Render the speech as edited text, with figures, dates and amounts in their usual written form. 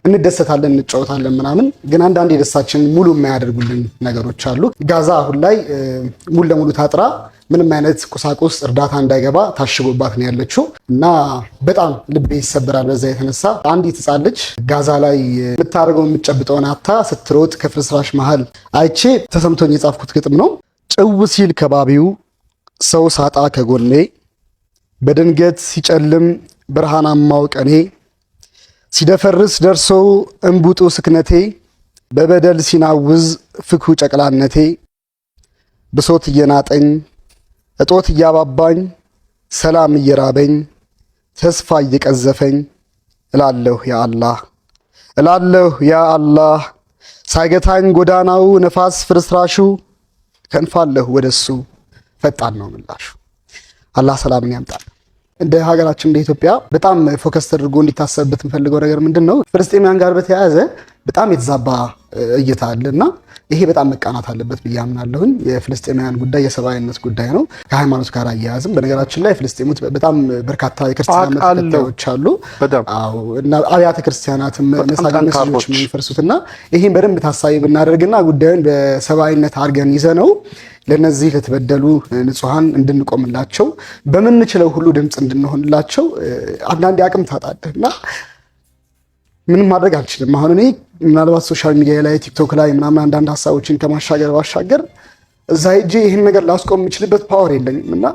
እንደሰታለን እንጫወታለን ምናምን ግን አንዳንዴ ደስታችንን ሙሉ የማያደርጉልን ነገሮች አሉ። ጋዛ አሁን ላይ ሙሉ ለሙሉ ታጥራ ምንም አይነት ቁሳቁስ እርዳታ እንዳይገባ ታሽጎባት ነው ያለችው እና በጣም ልቤ ይሰበራል። በዛ የተነሳ አንዲት ሕፃን ልጅ ጋዛ ላይ የምታደርገው የምትጨብጠውን አታ ስትሮጥ ከፍርስራሽ መሃል አይቼ ተሰምቶኝ የጻፍኩት ግጥም ነው። ጭው ሲል ከባቢው ሰው ሳጣ ከጎኔ በድንገት ሲጨልም ብርሃናማው ቀኔ ሲደፈርስ ደርሶ እንቡጡ ስክነቴ በበደል ሲናውዝ ፍኩ ጨቅላነቴ ብሶት እየናጠኝ እጦት እያባባኝ ሰላም እየራበኝ ተስፋ እየቀዘፈኝ እላለሁ ያ አላህ እላለሁ ያ አላህ ሳይገታኝ ጎዳናው ነፋስ ፍርስራሹ ከንፋለሁ ወደሱ ፈጣን ነው ምላሹ። አላህ ሰላምን ያምጣል። እንደ ሀገራችን እንደ ኢትዮጵያ በጣም ፎከስ ተደርጎ እንዲታሰብበት የምፈልገው ነገር ምንድነው? ፍልስጤማውያን ጋር በተያያዘ በጣም የተዛባ እይታ አለና ይሄ በጣም መቃናት አለበት ብዬ አምናለሁኝ። የፍልስጤማውያን ጉዳይ የሰብአዊነት ጉዳይ ነው፣ ከሃይማኖት ጋር አያያዝም። በነገራችን ላይ ፍልስጤሞች በጣም በርካታ የክርስቲያና ተከታዮች አሉ። አዎ፣ እና አብያተ ክርስቲያናትም መሳጅዶች የሚፈርሱትና ይሄን በደንብ ታሳቢ ብናደርግና ጉዳዩን በሰብአዊነት አድርገን ይዘነው ለነዚህ ለተበደሉ ንጹሃን እንድንቆምላቸው በምንችለው ሁሉ ድምፅ እንድንሆንላቸው አንዳንዴ አቅም ታጣለህና ምንም ማድረግ አልችልም። አሁን እኔ ምናልባት ሶሻል ሚዲያ ላይ ቲክቶክ ላይ ምናምን አንዳንድ ሀሳቦችን ከማሻገር ባሻገር እዛ ሄጄ ይህን ነገር ላስቆም የምችልበት ፓወር የለኝም እና